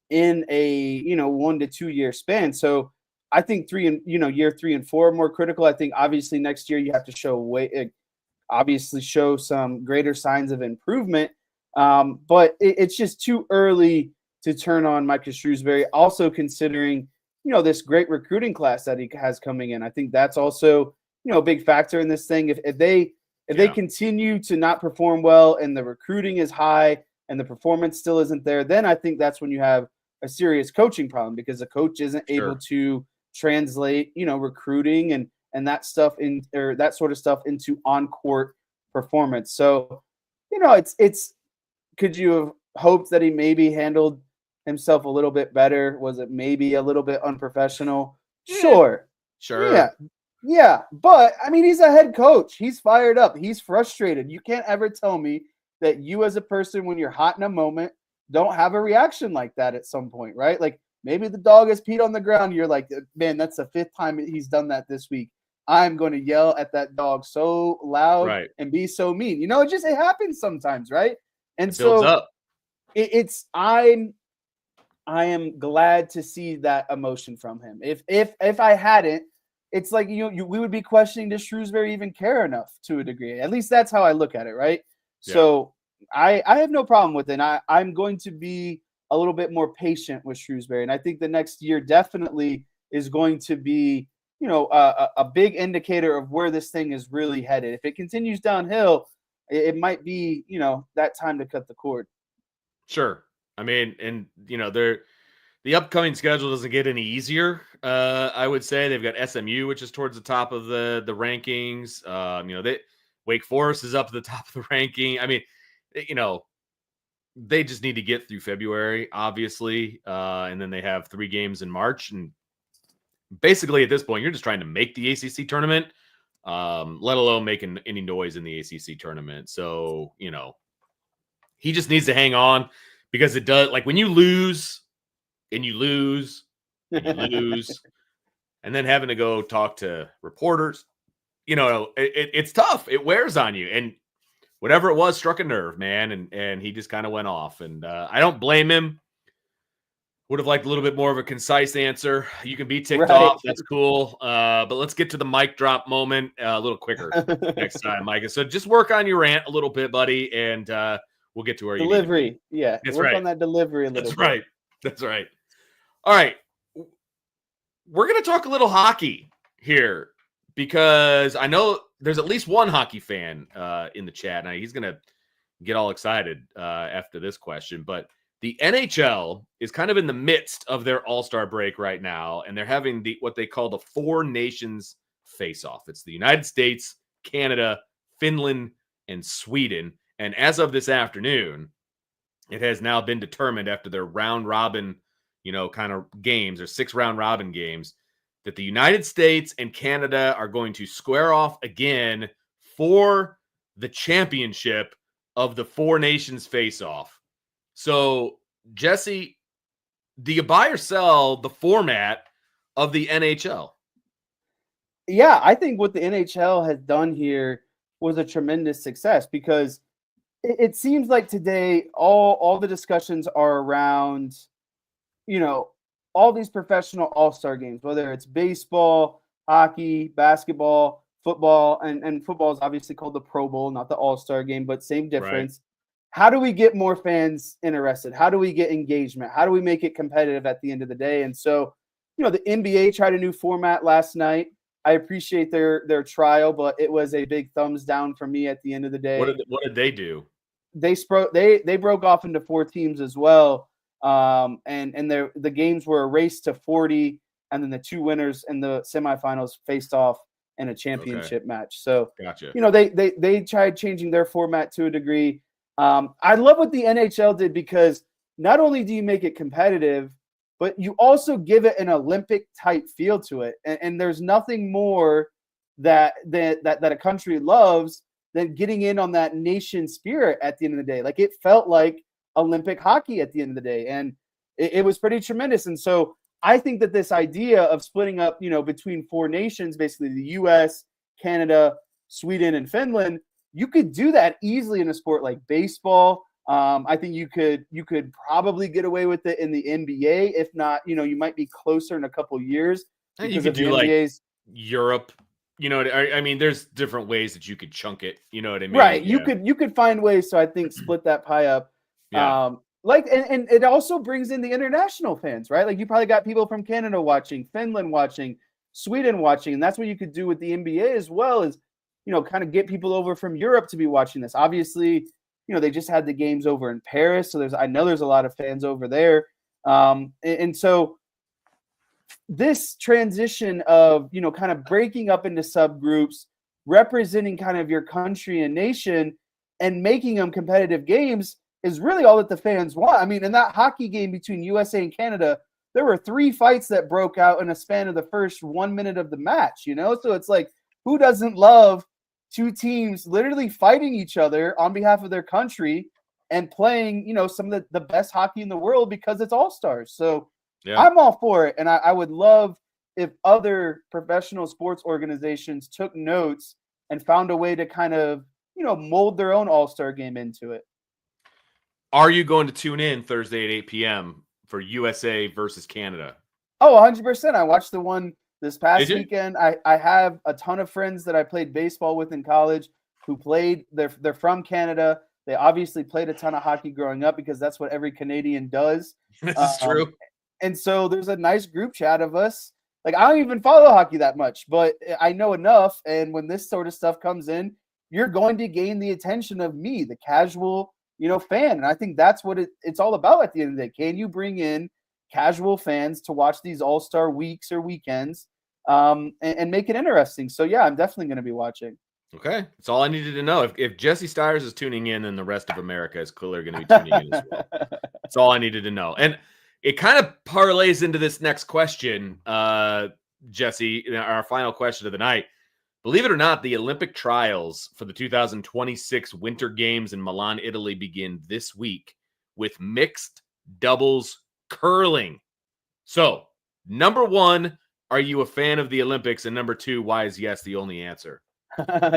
in a, 1 to 2 year span. So I think year 3 and 4 are more critical. I think obviously next year you have to show some greater signs of improvement. But it's just too early to turn on Micah Shrewsberry. Also considering, this great recruiting class that he has coming in. I think that's also, a big factor in this thing. If they continue to not perform well and the recruiting is high and the performance still isn't there, then I think that's when you have a serious coaching problem, because the coach isn't able to translate, recruiting and that stuff that sort of stuff into on-court performance. So, it's could you have hoped that he maybe handled himself a little bit better? Was it maybe a little bit unprofessional? Sure. Yeah. But I mean, he's a head coach. He's fired up. He's frustrated. You can't ever tell me that you as a person, when you're hot in a moment, don't have a reaction like that at some point, right? Like, maybe the dog has peed on the ground. You're like, man, that's the 5th time he's done that this week. I'm going to yell at that dog so loud and be so mean. It happens sometimes, right? And it builds up. I am glad to see that emotion from him. If I hadn't, it's like we would be questioning, does Shrewsberry even care enough to a degree? At least that's how I look at it, right? Yeah. So I have no problem with it. I'm going to be a little bit more patient with Shrewsberry, and I think the next year definitely is going to be, a big indicator of where this thing is really headed. If it continues downhill, it might be, that time to cut the cord. Sure. I mean, and the upcoming schedule doesn't get any easier. I would say they've got SMU, which is towards the top of the rankings. Wake Forest is up to the top of the ranking. I mean, they just need to get through February, obviously, and then they have 3 games in March. And basically, at this point, you're just trying to make the ACC tournament, let alone making any noise in the ACC tournament. So, he just needs to hang on, because it does, like, when you lose and you lose and you lose and then having to go talk to reporters, it's tough. It wears on you. And whatever it was struck a nerve, man. And he just kind of went off. And I don't blame him. Would have liked a little bit more of a concise answer. You can be ticked off. That's cool. But let's get to the mic drop moment a little quicker next time, Micah. So just work on your rant a little bit, buddy, and we'll get to where delivery. You need to be. Yeah, that's work right. on that delivery a little That's bit. right. That's right. All right. We're going to talk a little hockey here because I know there's at least one hockey fan in the chat. Now, he's going to get all excited after this question, but the NHL is kind of in the midst of their all-star break right now, and they're having what they call the Four Nations face-off. It's the United States, Canada, Finland, and Sweden. And as of this afternoon, it has now been determined after their round-robin, kind of games, or 6 round-robin games, that the United States and Canada are going to square off again for the championship of the Four Nations face-off. So, Jesse, do you buy or sell the format of the NHL? Yeah, I think what the NHL has done here was a tremendous success because it seems like today all the discussions are around, all these professional all-star games, whether it's baseball, hockey, basketball, football, and football is obviously called the Pro Bowl, not the all-star game, but same difference. Right. How do we get more fans interested? How do we get engagement? How do we make it competitive at the end of the day? And so, the NBA tried a new format last night. I appreciate their trial, but it was a big thumbs down for me at the end of the day. What did they do? They broke off into 4 teams as well. And the games were a race to 40, and then the 2 winners in the semifinals faced off in a championship match. So, gotcha. They tried changing their format to a degree. I love what the NHL did because not only do you make it competitive, but you also give it an Olympic type feel to it. And there's nothing more that a country loves than getting in on that nation spirit at the end of the day. Like, it felt like Olympic hockey at the end of the day, and it was pretty tremendous. And so I think that this idea of splitting up, between 4 nations, basically the US, Canada, Sweden, and Finland, you could do that easily in a sport like baseball. I think you could probably get away with it in the NBA. If not, you might be closer in a couple years. You could do like Europe. I mean, there's different ways that you could chunk it. You know what I mean? Right. Yeah. You could find ways to, I think, split that pie up. Yeah. And it also brings in the international fans, right? Like, you probably got people from Canada watching, Finland watching, Sweden watching, and that's what you could do with the NBA as well, is kind of get people over from Europe to be watching this. Obviously, they just had the games over in Paris, so I know there's a lot of fans over there. And so this transition of, kind of breaking up into subgroups, representing kind of your country and nation, and making them competitive games is really all that the fans want. I mean, in that hockey game between USA and Canada, there were 3 fights that broke out in a span of the first 1 minute of the match, So it's like, who doesn't love 2 teams literally fighting each other on behalf of their country and playing, some of the best hockey in the world because it's all-stars. So yeah. I'm all for it. And I would love if other professional sports organizations took notes and found a way to kind of, mold their own all-star game into it. Are you going to tune in Thursday at 8 p.m. for USA versus Canada? Oh, 100%. I watched the one this past weekend. I have a ton of friends that I played baseball with in college who played. They're from Canada. They obviously played a ton of hockey growing up because that's what every Canadian does. That's true. And so there's a nice group chat of us. Like, I don't even follow hockey that much, but I know enough. And when this sort of stuff comes in, you're going to gain the attention of me, the casual, fan. And I think that's what it's all about at the end of the day. Can you bring in casual fans to watch these all-star weeks or weekends and make it interesting? So, yeah, I'm definitely going to be watching. Okay. That's all I needed to know. If Jesse Stiers is tuning in, then the rest of America is clearly going to be tuning in as well. That's all I needed to know. And it kind of parlays into this next question, Jesse, our final question of the night. Believe it or not, the Olympic trials for the 2026 Winter Games in Milan, Italy begin this week with mixed doubles curling. So, number 1, are you a fan of the Olympics? And number 2, why is yes the only answer?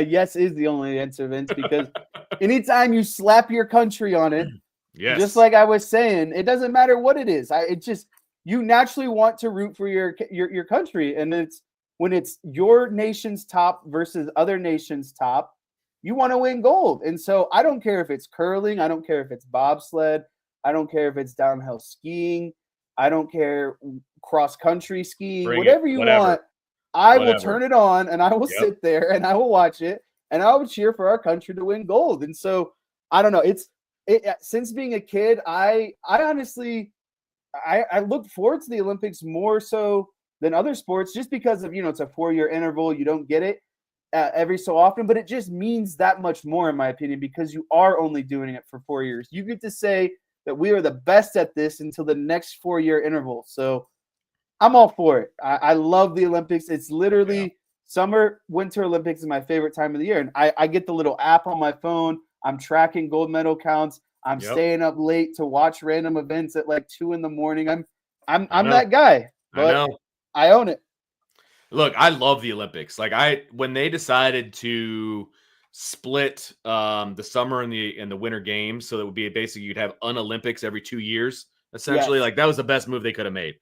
Yes is the only answer, Vince, because anytime you slap your country on it, yes, just like I was saying, it doesn't matter what it is. you naturally want to root for your country. And when it's your nation's top versus other nations' top, you want to win gold. And so I don't care if it's curling. I don't care if it's bobsled. I don't care if it's downhill skiing. I don't care cross country skiing, whatever you want. I will turn it on and I will sit there and I will watch it and I will cheer for our country to win gold. And so I don't know. Since being a kid, I honestly, I look forward to the Olympics more so than other sports, just because of, it's a 4-year interval. You don't get it every so often, but it just means that much more, in my opinion, because you are only doing it for 4 years. You get to say that we are the best at this until the next 4-year interval. So I'm all for it. I love the Olympics. It's literally summer, winter Olympics is my favorite time of the year. And I get the little app on my phone. I'm tracking gold medal counts. I'm staying up late to watch random events at like 2 a.m. I'm that guy. But I own it. Look, I love the Olympics. Like when they decided to split the summer and the winter games, so that would be basically you'd have un-Olympics every 2 years, essentially. Like that was the best move they could have made.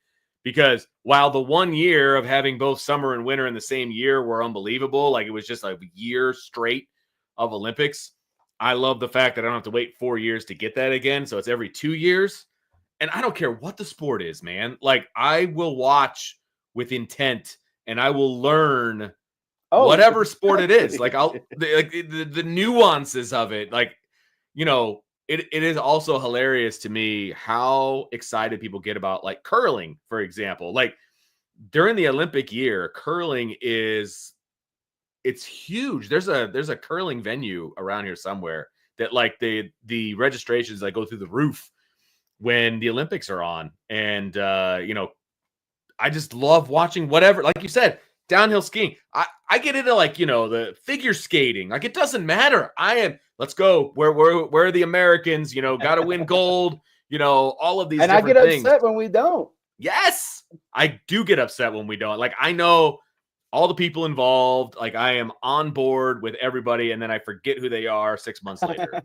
Because while the 1 year of having both summer and winter in the same year were unbelievable, like it was just a year straight of Olympics, I love the fact that I don't have to wait 4 years to get that again. So it's every 2 years. And I don't care what the sport is, man. Like I will watch with intent and I will learn whatever sport it is. Like the nuances of it. Like, it is also hilarious to me how excited people get about like curling, for example. Like during the Olympic year, curling it's huge. There's a curling venue around here somewhere that like the registrations like go through the roof when the Olympics are on. And I just love watching whatever, like you said, downhill skiing. I get into like, the figure skating. Like it doesn't matter. Let's go. Where are the Americans? Got to win gold. All of these and different I get things. upset when we don't. Yes, I do get upset when we don't. Like I know all the people involved. Like I am on board with everybody, and then I forget who they are 6 months later.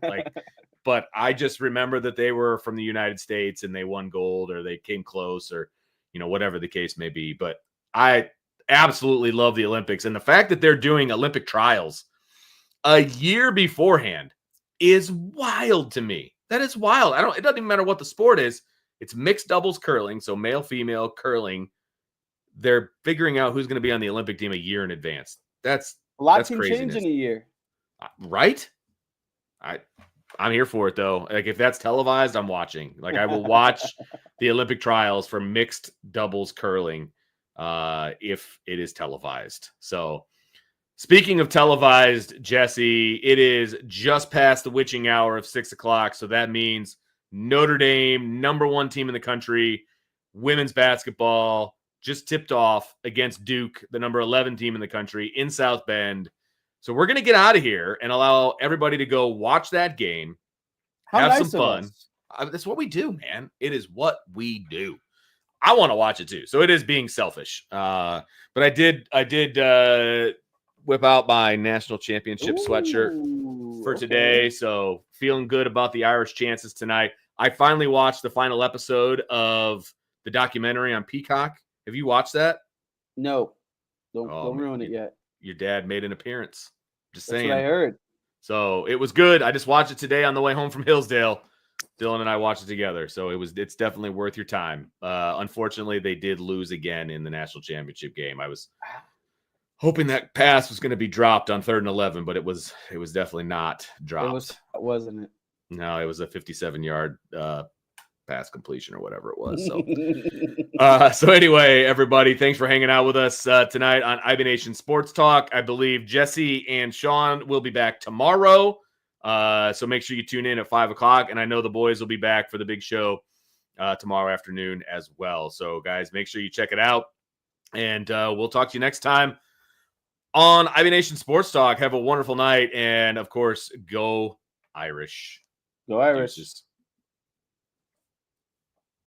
But I just remember that they were from the United States and they won gold or they came close or, whatever the case may be. But I absolutely love the Olympics. And the fact that they're doing Olympic trials a year beforehand is wild to me. That is wild. It doesn't even matter what the sport is. It's mixed doubles curling. So male, female curling. They're figuring out who's going to be on the Olympic team a year in advance. That's a lot can change in a year. Right? I'm here for it though. Like if that's televised, I'm watching. Like I will watch the Olympic trials for mixed doubles curling if it is televised. So speaking of televised, Jesse, it is just past the witching hour of 6 o'clock. So that means Notre Dame, #1 team in the country, women's basketball, just tipped off against Duke, the number 11 team in the country in South Bend. So we're going to get out of here and allow everybody to go watch that game, have some fun. That's what we do, man. It is what we do. I want to watch it too. So it is being selfish. But I did whip out my national championship sweatshirt for today. So feeling good about the Irish chances tonight. I finally watched the final episode of the documentary on Peacock. Have you watched that? No. Don't ruin it yet. Your dad made an appearance. Just That's saying. what I heard. So it was good. I just watched it today on the way home from Hillsdale. Dylan and I watched it together. So it's definitely worth your time. Unfortunately, they did lose again in the national championship game. I was hoping that pass was going to be dropped on 3rd and 11, but it was definitely not dropped. Wasn't it? No, it was a 57-yard pass completion or whatever it was. So anyway, everybody, thanks for hanging out with us tonight on IB Nation Sports Talk. I believe Jesse and Sean will be back tomorrow. So make sure you tune in at 5 o'clock. And I know the boys will be back for the big show tomorrow afternoon as well. So guys, make sure you check it out. And we'll talk to you next time on IB Nation Sports Talk. Have a wonderful night. And of course, go Irish. Go Irish. Deuces.